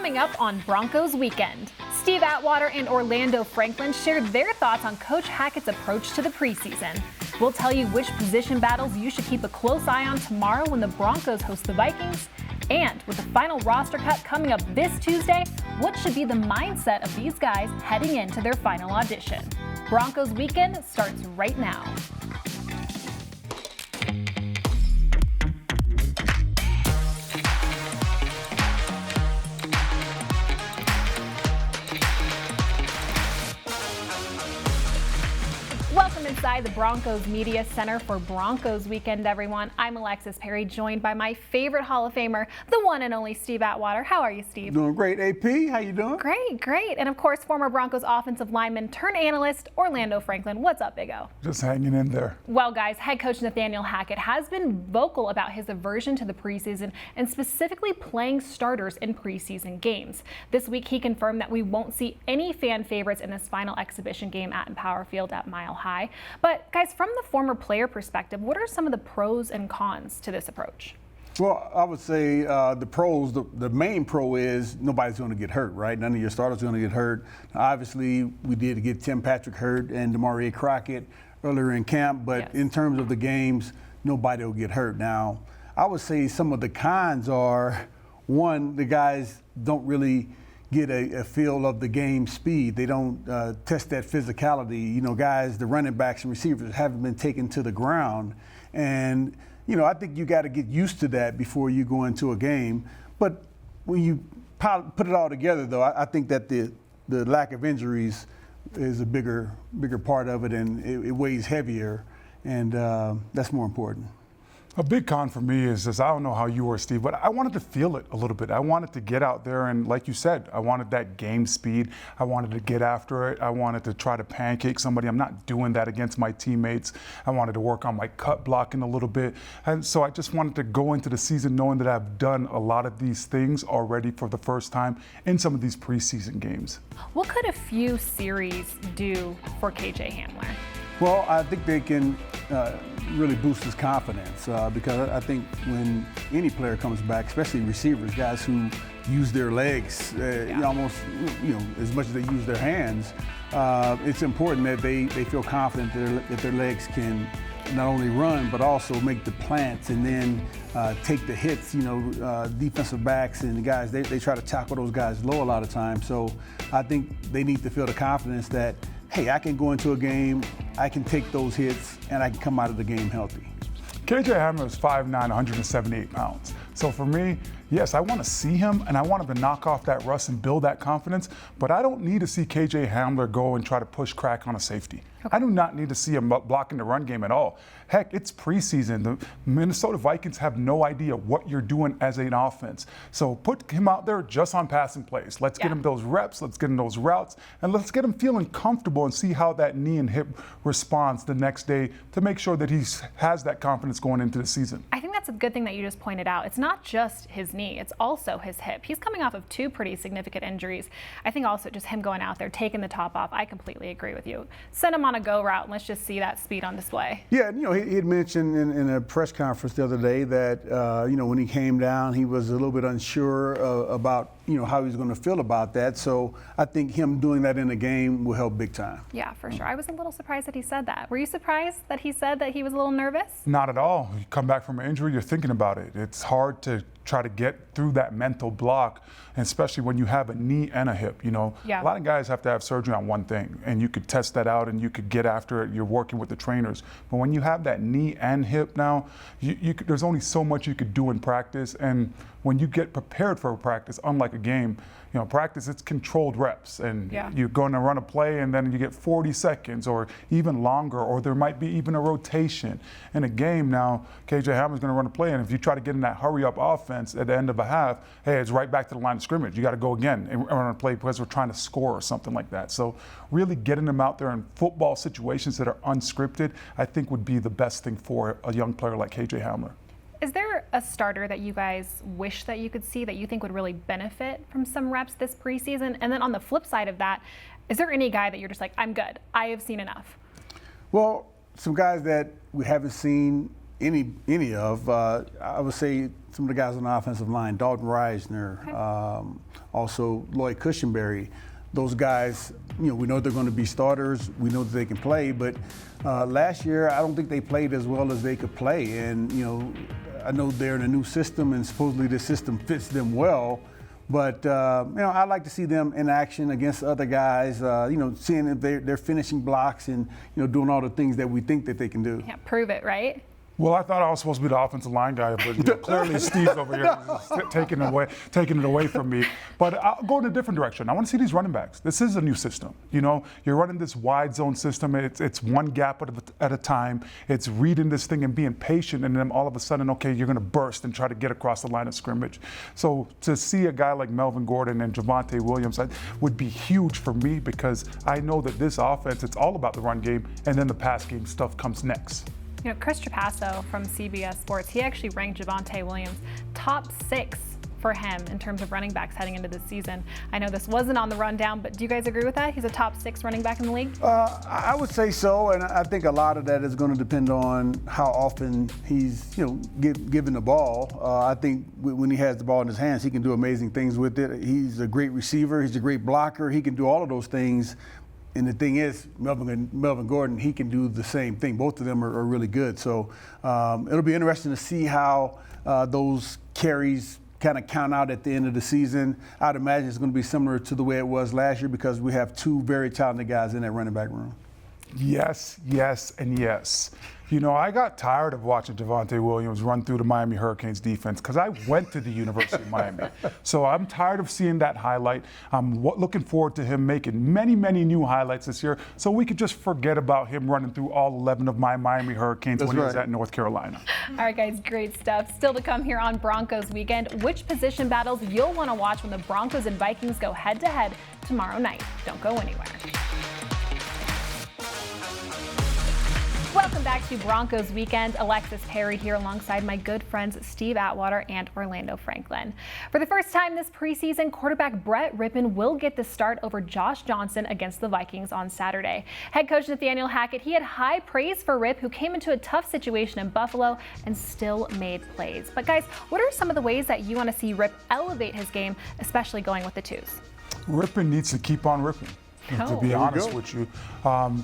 Coming up on Broncos Weekend, Steve Atwater and Orlando Franklin shared their thoughts on Coach Hackett's approach to the preseason. We'll tell you which position battles you should keep a close eye on tomorrow when the Broncos host the Vikings. And with the final roster cut coming up this Tuesday, what should be the mindset of these guys heading into their final audition? Broncos Weekend starts right now. Welcome inside the Broncos Media Center for Broncos Weekend, everyone. I'm Alexis Perry, joined by my favorite Hall of Famer, the one and only Steve Atwater. How are you, Steve? Doing great, AP. How you doing? Great, great. And of course, former Broncos offensive lineman turned analyst, Orlando Franklin. What's up, Big O? Just hanging in there. Well, guys, head coach Nathaniel Hackett has been vocal about his aversion to the preseason and specifically playing starters in preseason games. This week, he confirmed that we won't see any fan favorites in this final exhibition game at Empower Field at Mile High. But guys, from the former player perspective, what are some of the pros and cons to this approach? Well, I would say the pros, the main pro is nobody's going to get hurt, right? None of your starters are going to get hurt. Now, obviously, we did get Tim Patrick hurt and Demarie Crockett earlier in camp, but yes, in terms of the games, nobody will get hurt. Now, I would say some of the cons are, one, the guys don't really get a feel of the game speed. They don't test that physicality. You know, guys, the running backs and receivers haven't been taken to the ground. And, you know, I think you got to get used to that before you go into a game. But when you put it all together, though, I think that the lack of injuries is a bigger part of it, and it weighs heavier, and that's more important. A big con for me is I don't know how you were, Steve, but I wanted to feel it a little bit. I wanted to get out there and, like you said, I wanted that game speed. I wanted to get after it. I wanted to try to pancake somebody. I'm not doing that against my teammates. I wanted to work on my cut blocking a little bit. And so I just wanted to go into the season knowing that I've done a lot of these things already for the first time in some of these preseason games. What could a few series do for KJ Hamler? Well, I think they can really boost his confidence because I think when any player comes back, especially receivers, guys who use their legs almost, as much as they use their hands, it's important that they feel confident that their legs can not only run but also make the plants and then take the hits. Defensive backs and the guys, they try to tackle those guys low a lot of times. So I think they need to feel the confidence that, hey, I can go into a game, I can take those hits, and I can come out of the game healthy. KJ Hamler is 5'9", 178 pounds. So for me, yes, I want to see him and I want him to knock off that rust and build that confidence, but I don't need to see KJ Hamler go and try to push crack on a safety. Okay. I do not need to see him blocking the run game at all. Heck, it's preseason. The Minnesota Vikings have no idea what you're doing as an offense. So put him out there just on passing plays. Let's get him those reps, let's get him those routes, and let's get him feeling comfortable and see how that knee and hip responds the next day to make sure that he has that confidence going into the season. I think that's a good thing that you just pointed out. It's not just his knee, it's also his hip. He's coming off of two pretty significant injuries. I think also just him going out there, taking the top off, I completely agree with you. Send him on a go route and let's just see that speed on display. Yeah, he had mentioned in a press conference the other day that, when he came down, he was a little bit unsure about, how he was going to feel about that. So I think him doing that in a game will help big time. Yeah, for sure. I was a little surprised that he said that. Were you surprised that he said that he was a little nervous? Not at all. You come back from an injury, you're thinking about it. It's hard to try to get through that mental block, and especially when you have a knee and a hip. A lot of guys have to have surgery on one thing, and you could test that out and you could get after it. You're working with the trainers. But when you have that knee and hip now, there's only so much you could do in practice. And when you get prepared for a practice, unlike a game, practice, it's controlled reps, and you're going to run a play and then you get 40 seconds or even longer, or there might be even a rotation. In a game now, KJ Hamler's going to run a play, and if you try to get in that hurry-up offense at the end of a half, hey, it's right back to the line of scrimmage. You got to go again and run a play because we're trying to score or something like that. So really getting them out there in football situations that are unscripted, I think would be the best thing for a young player like KJ Hamler. Is there a starter that you guys wish that you could see that you think would really benefit from some reps this preseason? And then on the flip side of that, is there any guy that you're just like, I'm good, I have seen enough? Well, some guys that we haven't seen any of. I would say some of the guys on the offensive line, Dalton Reisner, also Lloyd Cushenberry. Those guys, we know they're going to be starters. We know that they can play, but last year I don't think they played as well as they could play. And I know they're in a new system, and supposedly this system fits them well. But I like to see them in action against other guys. Seeing if they're finishing blocks and doing all the things that we think that they can do. Yeah, prove it, right? Well, I thought I was supposed to be the offensive line guy, but clearly Steve's over here taking it away from me. But I'll go in a different direction. I want to see these running backs. This is a new system. You're running this wide zone system. It's one gap at a time. It's reading this thing and being patient, and then all of a sudden, okay, you're going to burst and try to get across the line of scrimmage. So to see a guy like Melvin Gordon and Javonte Williams would be huge for me, because I know that this offense, it's all about the run game, and then the pass game stuff comes next. Chris Trapasso from CBS Sports, he actually ranked Javonte Williams top 6 for him in terms of running backs heading into this season. I know this wasn't on the rundown, but do you guys agree with that? He's a top 6 running back in the league? I would say so, and I think a lot of that is going to depend on how often he's, given the ball. I think when he has the ball in his hands, he can do amazing things with it. He's a great receiver. He's a great blocker. He can do all of those things. And the thing is, Melvin Gordon, he can do the same thing. Both of them are really good. So it'll be interesting to see how those carries kind of count out at the end of the season. I'd imagine it's going to be similar to the way it was last year, because we have 2 very talented guys in that running back room. Yes, yes, and yes. I got tired of watching Javonte Williams run through the Miami Hurricanes defense, because I went to the University of Miami. So I'm tired of seeing that highlight. I'm looking forward to him making many, many new highlights this year, so we could just forget about him running through all 11 of my Miami Hurricanes when he was at North Carolina. All right, guys, great stuff. Still to come here on Broncos Weekend, which position battles you'll want to watch when the Broncos and Vikings go head-to-head tomorrow night. Don't go anywhere. Welcome back to Broncos Weekend. Alexis Perry here alongside my good friends Steve Atwater and Orlando Franklin. For the first time this preseason, quarterback Brett Rypien will get the start over Josh Johnson against the Vikings on Saturday. Head coach Nathaniel Hackett, he had high praise for Rip, who came into a tough situation in Buffalo and still made plays. But guys, what are some of the ways that you want to see Rip elevate his game, especially going with the twos? Rypien needs to keep on ripping. To be honest with you,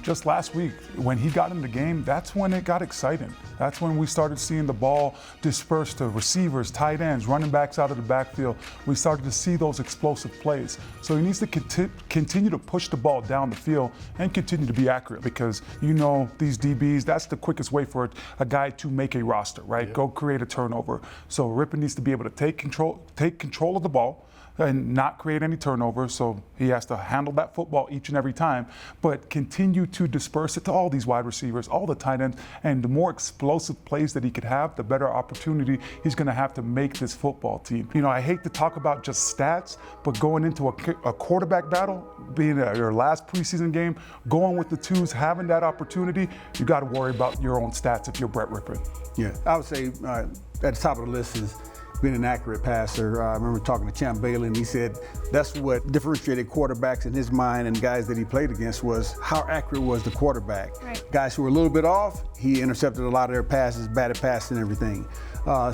just last week when he got in the game, that's when it got exciting. That's when we started seeing the ball disperse to receivers, tight ends, running backs out of the backfield. We started to see those explosive plays. So he needs to continue to push the ball down the field and continue to be accurate, because these DBs, that's the quickest way for a guy to make a roster, right? Yeah. Go create a turnover. So Rypien needs to be able to take control of the ball and not create any turnover, so he has to handle that football each and every time, but continue to disperse it to all these wide receivers, all the tight ends, and the more explosive plays that he could have, the better opportunity he's going to have to make this football team. I hate to talk about just stats, but going into a quarterback battle, being your last preseason game, going with the twos, having that opportunity, you got to worry about your own stats if you're Brett Rypien. Yeah, I would say at the top of the list is being an accurate passer. I remember talking to Champ Bailey, and he said that's what differentiated quarterbacks in his mind and guys that he played against was how accurate was the quarterback. Right. Guys who were a little bit off, he intercepted a lot of their passes, batted passes and everything.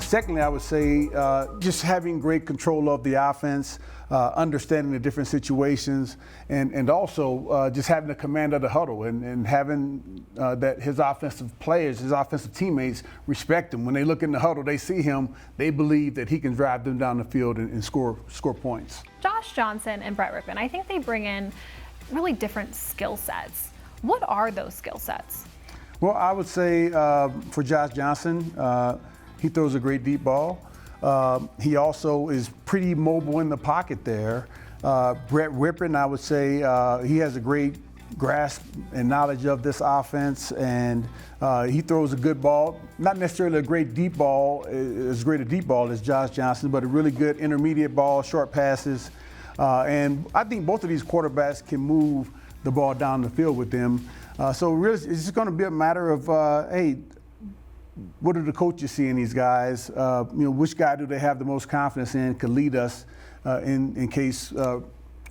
Secondly, I would say just having great control of the offense, understanding the different situations, and also just having the command of the huddle and having that his offensive players, his offensive teammates respect him. When they look in the huddle, they see him, they believe that he can drive them down the field and score points. Josh Johnson and Brett Rypien, I think they bring in really different skill sets. What are those skill sets? Well, I would say for Josh Johnson, he throws a great deep ball. He also is pretty mobile in the pocket there. Brett Rypien, I would say he has a great grasp and knowledge of this offense, and he throws a good ball. Not necessarily a great deep ball, as great a deep ball as Josh Johnson, but a really good intermediate ball, short passes. And I think both of these quarterbacks can move the ball down the field with them. So really, it's just going to be a matter of, hey, what do the coaches see in these guys? Which guy do they have the most confidence in could lead us in case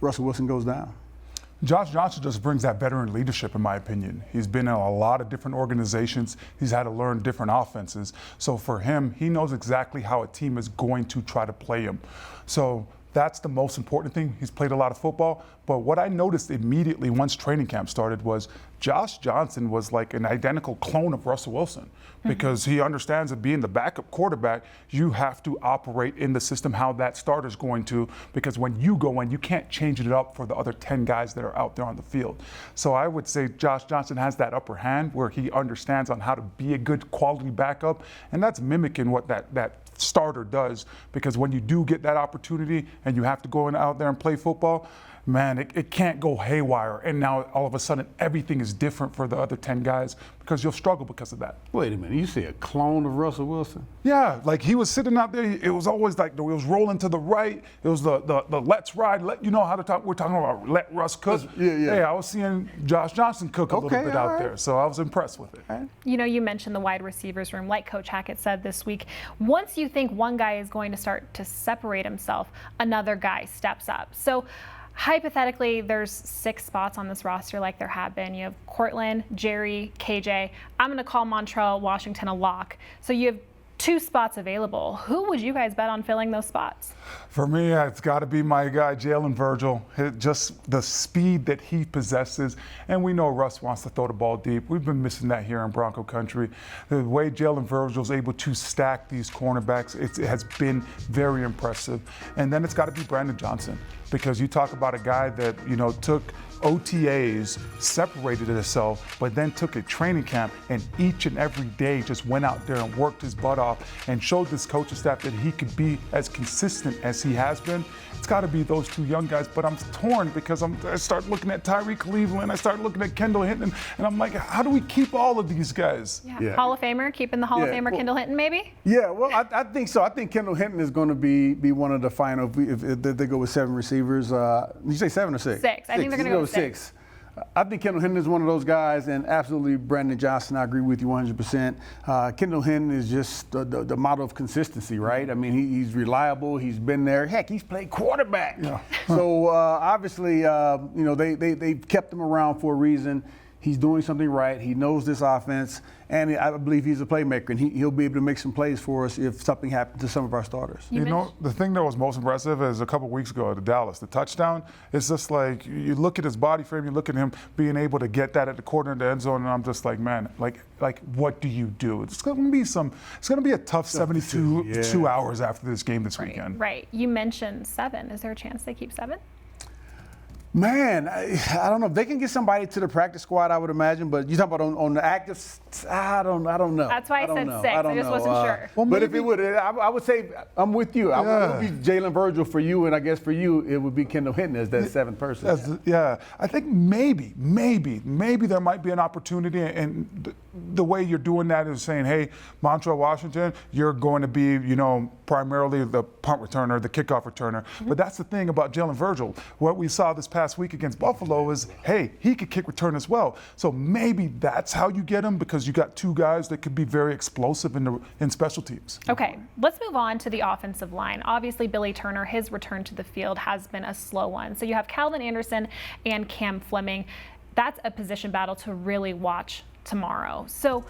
Russell Wilson goes down? Josh Johnson just brings that veteran leadership, in my opinion. He's been in a lot of different organizations. He's had to learn different offenses. So for him, he knows exactly how a team is going to try to play him. So that's the most important thing. He's played a lot of football. But what I noticed immediately once training camp started was Josh Johnson was like an identical clone of Russell Wilson, because he understands that being the backup quarterback, you have to operate in the system how that starter's going to, because when you go in, you can't change it up for the other 10 guys that are out there on the field. So I would say Josh Johnson has that upper hand where he understands on how to be a good quality backup, and that's mimicking what that starter does, because when you do get that opportunity and you have to go out there and play football, man, it can't go haywire. And now all of a sudden everything is different for the other 10 guys, because you'll struggle because of that. Wait a minute, you say a clone of Russell Wilson? Yeah, like he was sitting out there, it was always like it was rolling to the right, it was the let's ride, you know how to talk, we're talking about let Russ cook. Yeah. Hey, I was seeing Josh Johnson cook a little bit out there, so I was impressed with it. You know, you mentioned the wide receivers room, like Coach Hackett said this week. Once you think one guy is going to start to separate himself, another guy steps up. So hypothetically, there's 6 spots on this roster like there have been. You have Cortland, Jerry, KJ. I'm going to call Montreal, Washington a lock. So you have 2 spots available. Who would you guys bet on filling those spots? For me, it's got to be my guy, Jalen Virgil. Just the speed that he possesses. And we know Russ wants to throw the ball deep. We've been missing that here in Bronco country. The way Jalen Virgil is able to stack these cornerbacks, it has been very impressive. And then it's got to be Brandon Johnson, because you talk about a guy that, you know, took OTAs, separated himself, but then took a training camp and each and every day just went out there and worked his butt off and showed this coaching staff that he could be as consistent as he has been. It's got to be those 2 young guys, but I'm torn because I start looking at Tyree Cleveland, I start looking at Kendall Hinton, and I'm like, how do we keep all of these guys? Yeah. Hall of Famer, keeping the Hall of Famer, Kendall Hinton, maybe? Yeah, well, I think so. I think Kendall Hinton is going to be one of the final, if they go with 7 receivers. You say 7 or 6? 6. I think they're going to go with 6. I think Kendall Hinton is one of those guys, and absolutely Brandon Johnson, I agree with you 100%. Kendall Hinton is just the model of consistency, right? I mean, he's reliable, he's been there. Heck, he's played quarterback. Yeah. So obviously, you know, they've kept him around for a reason. He's doing something right. He knows this offense, and I believe he's a playmaker, and he'll be able to make some plays for us if something happens to some of our starters. You know, the thing that was most impressive is a couple weeks ago at Dallas, the touchdown. It's just like you look at his body frame, you look at him being able to get that at the corner of the end zone, and I'm just like, man, like what do you do? It's going to be a tough 72 hours after this game this weekend. Right. You mentioned 7. Is there a chance they keep 7? Man, I don't know. If they can get somebody to the practice squad, I would imagine. But you talk about on the active, I don't know. That's why I said 6. I just wasn't sure. Well, but if it would, I would say I'm with you. It would be Jalen Virgil for you, and I guess for you it would be Kendall Hinton as that 7th person. I think maybe there might be an opportunity, and the way you're doing that is saying, hey, Montreal, Washington, you're going to be, you know, primarily the punt returner, the kickoff returner. But that's the thing about Jalen Virgil. What we saw this past week against Buffalo is, hey, he could kick return as well. So maybe that's how you get him, because you got 2 guys that could be very explosive in special teams. Okay, let's move on to the offensive line. Obviously, Billy Turner, his return to the field has been a slow one. So you have Calvin Anderson and Cam Fleming. That's a position battle to really watch tomorrow. So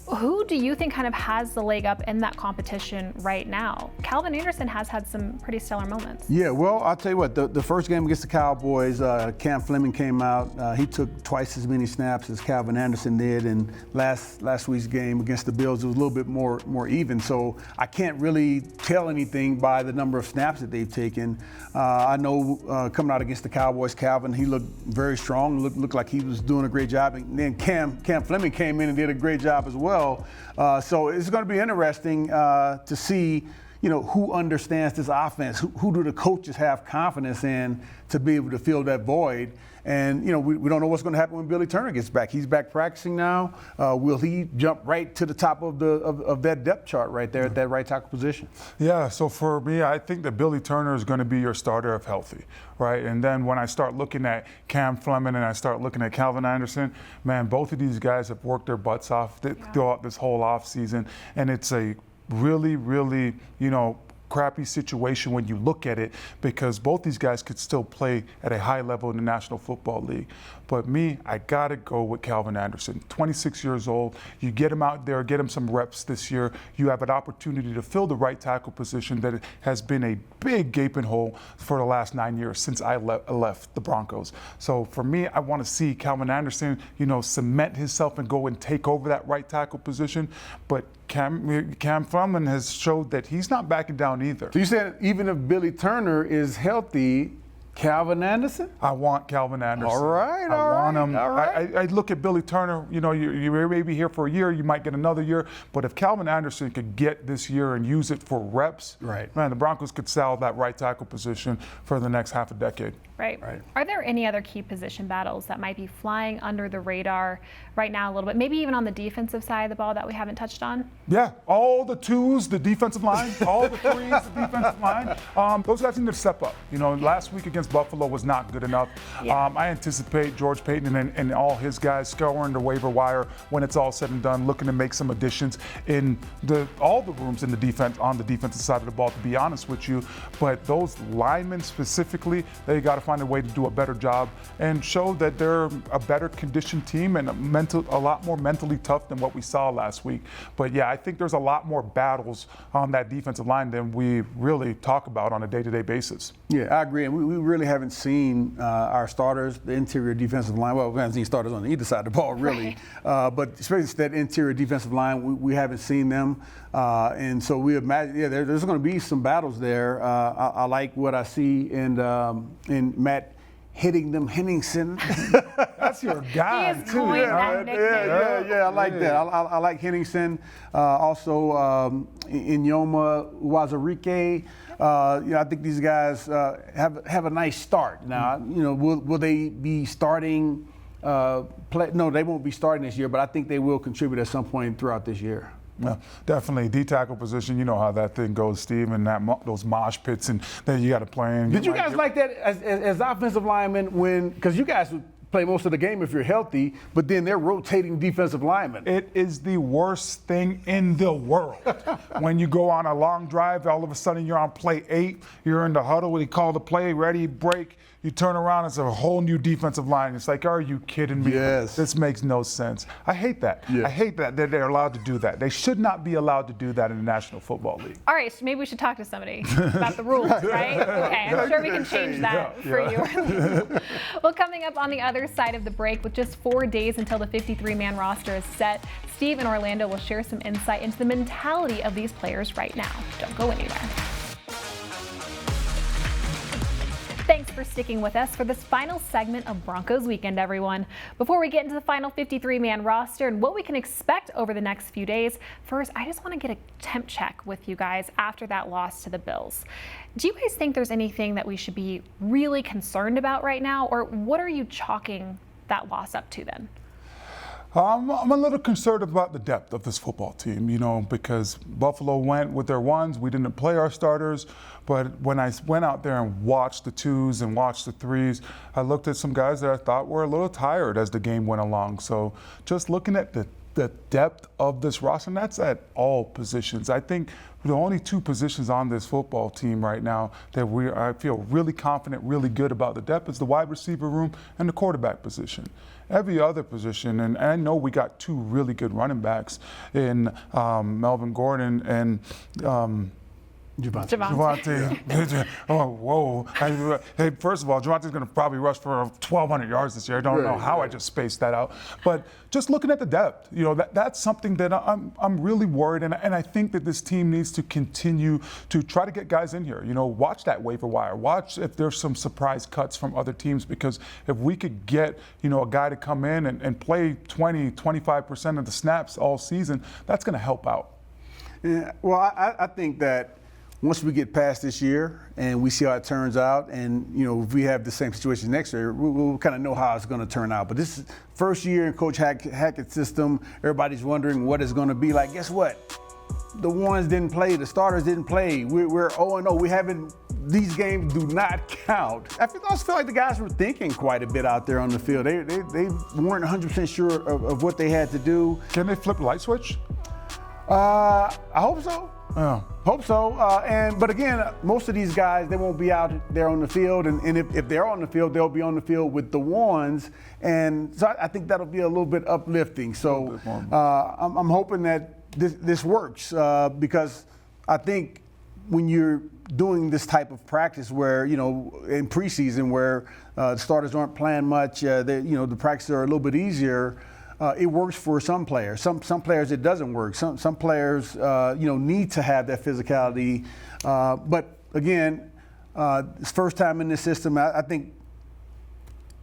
who do you think kind of has the leg up in that competition right now? Calvin Anderson has had some pretty stellar moments. Yeah, well, I'll tell you what, the first game against the Cowboys, Cam Fleming came out. He took twice as many snaps as Calvin Anderson did, and last week's game against the Bills, it was a little bit more even. So I can't really tell anything by the number of snaps that they've taken. I know coming out against the Cowboys, Calvin, he looked very strong, looked like he was doing a great job. And then Cam Fleming came in and did a great job as well. So it's going to be interesting to see, you know, who understands this offense, who do the coaches have confidence in to be able to fill that void. And, you know, we don't know what's going to happen when Billy Turner gets back. He's back practicing now. Will he jump right to the top of that depth chart right there at that right tackle position? Yeah, so for me, I think that Billy Turner is going to be your starter if healthy, right? And then when I start looking at Cam Fleming and I start looking at Calvin Anderson, man, both of these guys have worked their butts off throughout this whole offseason. And it's a really, really, you know, crappy situation when you look at it, because both these guys could still play at a high level in the National Football League. But me, I gotta go with Calvin Anderson. 26 years old. You get him out there, get him some reps this year. You have an opportunity to fill the right tackle position that has been a big gaping hole for the last 9 years since I left the Broncos. So for me, I want to see Calvin Anderson, cement himself and go and take over that right tackle position. But Cam Franklin has showed that he's not backing down either. So you said even if Billy Turner is healthy, Calvin Anderson? I want Calvin Anderson. All right, I want him. All right. I look at Billy Turner, you may be here for a year, you might get another year, but if Calvin Anderson could get this year and use it for reps, man, the Broncos could sell that right tackle position for the next half a decade. Right. Are there any other key position battles that might be flying under the radar right now a little bit, maybe even on the defensive side of the ball that we haven't touched on? Yeah, all the twos, the defensive line, all the threes, the defensive line. Those guys need to step up. Last week against Buffalo was not good enough. Yeah. I anticipate George Payton and all his guys scouring the waiver wire when it's all said and done, looking to make some additions in all the rooms in the defense, on the defensive side of the ball, to be honest with you. But those linemen specifically, they got to find a way to do a better job and show that they're a better conditioned team and a lot more mentally tough than what we saw last week. But yeah, I think there's a lot more battles on that defensive line than we really talk about on a day-to-day basis. Yeah, I agree. And we really haven't seen our starters, the interior defensive line. Well, we haven't seen starters on either side of the ball, really. Right. But especially that interior defensive line, we haven't seen them. And so we imagine, there's going to be some battles there. I like what I see in Matt hitting them, Henningsen. That's your guy, he is too. I like that. I like Henningsen. Also, Inyoma Wazarike. I think these guys have a nice start. Now, will they be starting? No, they won't be starting this year, but I think they will contribute at some point throughout this year. Yeah, definitely. D-tackle position, you know how that thing goes, Steve, and those mosh pits, and then you got to play in. Did you guys like that as offensive linemen because you guys would play most of the game if you're healthy, but then they're rotating defensive linemen? It is the worst thing in the world. When you go on a long drive, all of a sudden you're on play 8, you're in the huddle, we call the play, ready, break. You turn around, it's a whole new defensive line. It's like, are you kidding me? Yes. This makes no sense. I hate that. Yeah. I hate that they're allowed to do that. They should not be allowed to do that in the National Football League. All right, so maybe we should talk to somebody about the rules, right? Okay, I'm sure we can change that for you. Well, coming up on the other side of the break, with just 4 days until the 53-man roster is set, Steve and Orlando will share some insight into the mentality of these players right now. Don't go anywhere. Thanks for sticking with us for this final segment of Broncos Weekend, everyone. Before we get into the final 53-man roster and what we can expect over the next few days, first, I just want to get a temp check with you guys after that loss to the Bills. Do you guys think there's anything that we should be really concerned about right now, or what are you chalking that loss up to then? I'm a little concerned about the depth of this football team, because Buffalo went with their ones. We didn't play our starters. But when I went out there and watched the twos and watched the threes, I looked at some guys that I thought were a little tired as the game went along. So just looking at the depth of this roster, and that's at all positions. I think the only 2 positions on this football team right now that I feel really confident, really good about the depth is the wide receiver room and the quarterback position. Every other position, and I know we got 2 really good running backs in Melvin Gordon and Javonte. Oh, whoa. Hey, first of all, Javonte's going to probably rush for 1,200 yards this year. I don't know how I just spaced that out. But just looking at the depth, that's something that I'm really worried. And I think that this team needs to continue to try to get guys in here. Watch that waiver wire. Watch if there's some surprise cuts from other teams. Because if we could get, a guy to come in and play 20, 25% of the snaps all season, that's going to help out. Yeah, well, I think that once we get past this year and we see how it turns out, and if we have the same situation next year, we'll kind of know how it's going to turn out. But this is first year in Coach Hackett's system. Everybody's wondering what it's going to be like. Guess what? The ones didn't play. The starters didn't play. We're 0-0. We haven't. These games do not count. I also feel like the guys were thinking quite a bit out there on the field. They weren't 100% sure of what they had to do. Can they flip the light switch? I hope so. Hope so. But again, most of these guys, they won't be out there on the field. And if they're on the field, they'll be on the field with the ones. And so I think that'll be a little bit uplifting. So I'm hoping that this works because I think when you're doing this type of practice where, in preseason where the starters aren't playing much, the practices are a little bit easier. It works for some players. Some players it doesn't work. Some players need to have that physicality. But again, it's first time in this system. I think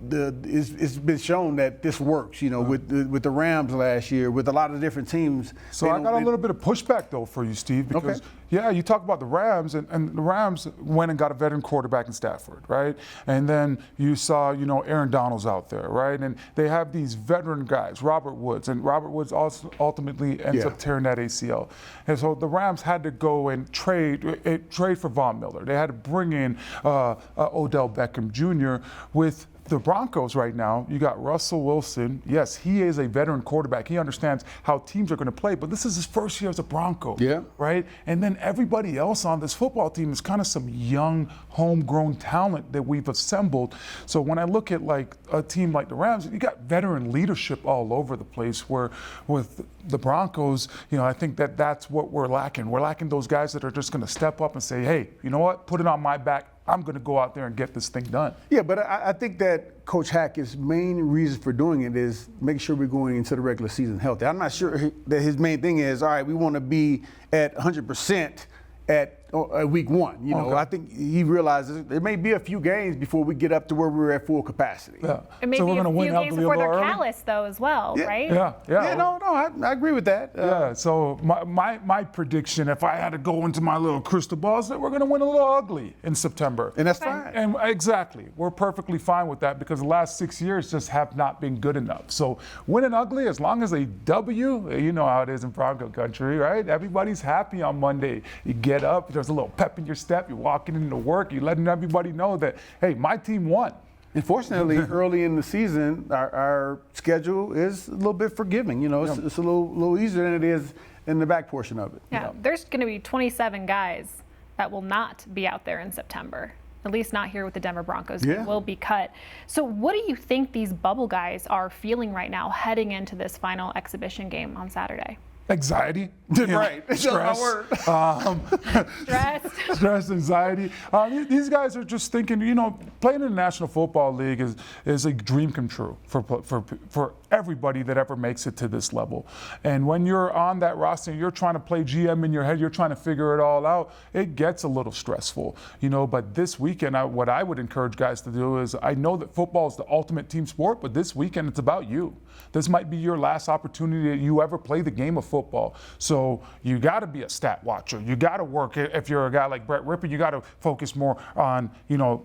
it's been shown that this works. With the Rams last year, with a lot of different teams. So I got a little bit of pushback though for you, Steve, because you talk about the Rams, and the Rams went and got a veteran quarterback in Stafford, right? And then you saw, Aaron Donald's out there, right? And they have these veteran guys, Robert Woods, and Robert Woods also ultimately ends up tearing that ACL. And so the Rams had to go and trade for Von Miller. They had to bring in Odell Beckham Jr. With the Broncos right now, you got Russell Wilson. Yes, he is a veteran quarterback. He understands how teams are going to play, but this is his first year as a Bronco, right? And then everybody else on this football team is kind of some young, homegrown talent that we've assembled. So when I look at like a team like the Rams, you got veteran leadership all over the place, where with the Broncos, I think that's what we're lacking. We're lacking those guys that are just going to step up and say, hey, you know what, put it on my back. I'm going to go out there and get this thing done. Yeah, but I think that Coach Hackett's main reason for doing it is make sure we're going into the regular season healthy. I'm not sure that his main thing is, all right, we want to be at 100% at week one. I think he realizes there may be a few games before we get up to where we're at full capacity. And maybe a few games before they're callous, though, as well, right? I agree with that. So my prediction, if I had to go into my little crystal ball, is that we're going to win a little ugly in September. And that's fine. And exactly. We're perfectly fine with that because the last 6 years just have not been good enough. So winning ugly, as long as a W, you know how it is in Bronco country, right? Everybody's happy on Monday. You get up, there's a little pep in your step, you're walking into work, you're letting everybody know that, hey, my team won. Unfortunately, early in the season, our schedule is a little bit forgiving. It's a little easier than it is in the back portion of it. There's going to be 27 guys that will not be out there in September. At least not here with the Denver Broncos. They will be cut. So what do you think these bubble guys are feeling right now heading into this final exhibition game on Saturday? Anxiety. Right. Stress. Stress, anxiety. These guys are just thinking, playing in the National Football League is a dream come true for everybody that ever makes it to this level. And when you're on that roster and you're trying to play GM in your head, you're trying to figure it all out, it gets a little stressful. But this weekend, what I would encourage guys to do is, I know that football is the ultimate team sport, but this weekend it's about you. This might be your last opportunity that you ever play the game of football. So you got to be a stat watcher. You got to work. If you're a guy like Brett Rippon, you got to focus more on,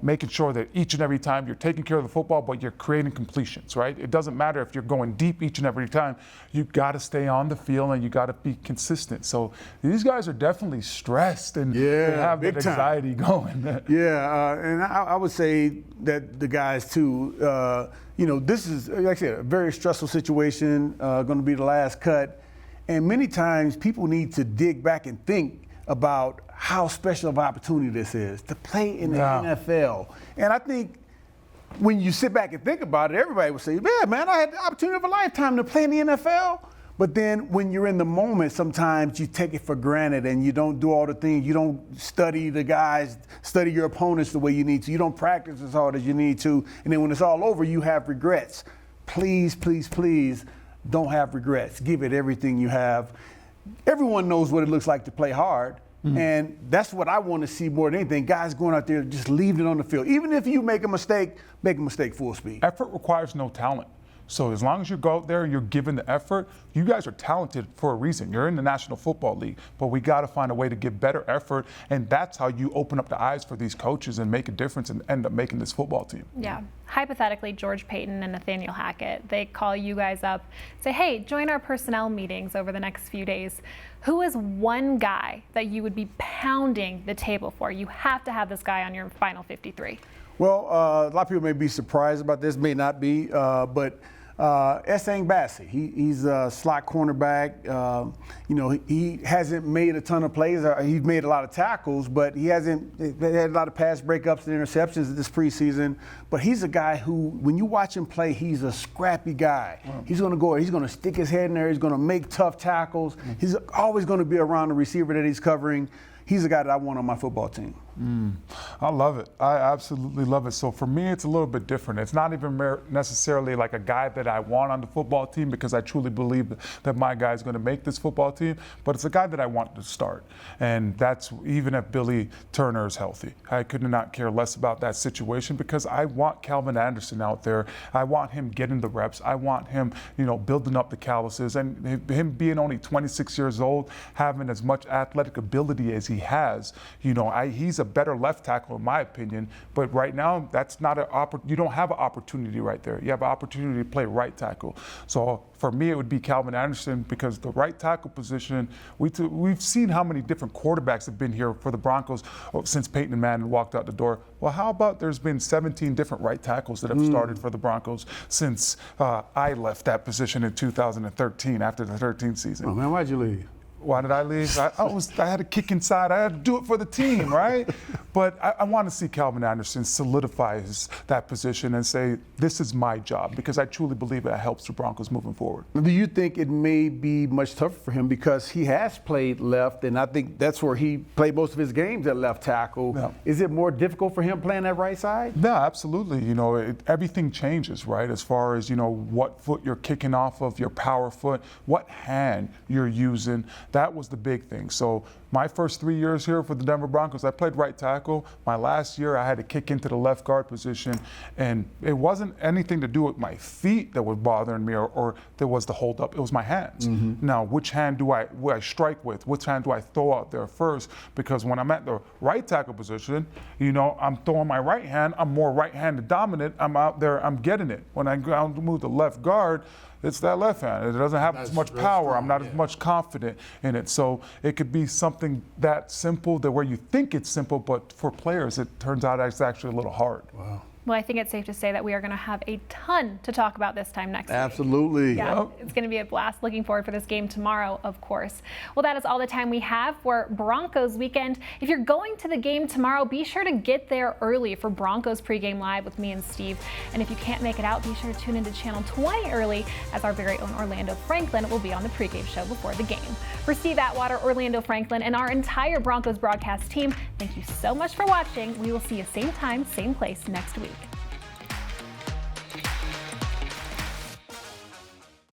making sure that each and every time you're taking care of the football, but you're creating completions, right? It doesn't matter if you're going deep each and every time. You got to stay on the field and you got to be consistent. So these guys are definitely stressed and they have that anxiety going. And I would say that the guys too, this is, like I said, a very stressful situation, going to be the last cut. And many times people need to dig back and think about how special of an opportunity this is to play in the NFL. And I think when you sit back and think about it, everybody would say, yeah, man, I had the opportunity of a lifetime to play in the NFL. But then when you're in the moment, sometimes you take it for granted and you don't do all the things. You don't study the guys, study your opponents the way you need to. You don't practice as hard as you need to. And then when it's all over, you have regrets. Please, please, please don't have regrets. Give it everything you have. Everyone knows what it looks like to play hard. And that's what I want to see more than anything. Guys going out there, just leaving it on the field. Even if you make a mistake full speed. Effort requires no talent. So as long as you go out there and you're given the effort, you guys are talented for a reason. You're in the National Football League, but we got to find a way to give better effort, and that's how you open up the eyes for these coaches and make a difference and end up making this football team. Yeah. Hypothetically, George Paton and Nathaniel Hackett, they call you guys up, say, hey, join our personnel meetings over the next few days. Who is one guy that you would be pounding the table for? You have to have this guy on your final 53. Well, a lot of people may be surprised about this, may not be, but Essang Bassi, he's a slot cornerback. He hasn't made a ton of plays. He's made a lot of tackles, but he hasn't had a lot of pass breakups and interceptions this preseason. But he's a guy who, when you watch him play, he's a scrappy guy. Wow. He's going to go. He's going to stick his head in there. He's going to make tough tackles. He's always going to be around the receiver that he's covering. He's a guy that I want on my football team. I love it. I absolutely love it. So for me, it's a little bit different. It's not even necessarily like a guy that I want on the football team because I truly believe that my guy is going to make this football team, but it's a guy that I want to start. And that's even if Billy Turner is healthy. I could not care less about that situation because I want Calvin Anderson out there. I want him getting the reps. I want him, building up the calluses, and him being only 26 years old, having as much athletic ability as he has. He's a better left tackle in my opinion, but right now that's not you don't have an opportunity right there. You have an opportunity to play right tackle. So for me, it would be Calvin Anderson because the right tackle position, we've seen how many different quarterbacks have been here for the Broncos since Peyton Manning walked out the door. Well, how about there's been 17 different right tackles that have started for the Broncos since I left that position in 2013 after the 13th season. Oh man, why'd you leave? Why did I leave? I had a kick inside. I had to do it for the team, right? But I want to see Calvin Anderson solidify that position and say, this is my job, because I truly believe that helps the Broncos moving forward. Do you think it may be much tougher for him because he has played left, and I think that's where he played most of his games at left tackle. Yeah. Is it more difficult for him playing that right side? No, absolutely. Everything changes, right? As far as, what foot you're kicking off of, your power foot, what hand you're using. That was the big thing. So my first 3 years here for the Denver Broncos, I played right tackle. My last year, I had to kick into the left guard position, and it wasn't anything to do with my feet that was bothering me or there was the hold up. It was my hands. Now, which hand do I strike with? Which hand do I throw out there first? Because when I'm at the right tackle position, I'm throwing my right hand. I'm more right-handed dominant. I'm out there. I'm getting it. When I go to move the left guard, it's that left hand. It doesn't have as much power. I'm not as much confident in it. So it could be something that simple, that where you think it's simple, but for players, it turns out it's actually a little hard. Wow. Well, I think it's safe to say that we are going to have a ton to talk about this time next week. Absolutely. Yeah, it's going to be a blast. Looking forward for this game tomorrow, of course. Well, that is all the time we have for Broncos Weekend. If you're going to the game tomorrow, be sure to get there early for Broncos Pregame Live with me and Steve. And if you can't make it out, be sure to tune into Channel 20 early as our very own Orlando Franklin will be on the pregame show before the game. For Steve Atwater, Orlando Franklin, and our entire Broncos broadcast team, thank you so much for watching. We will see you same time, same place next week.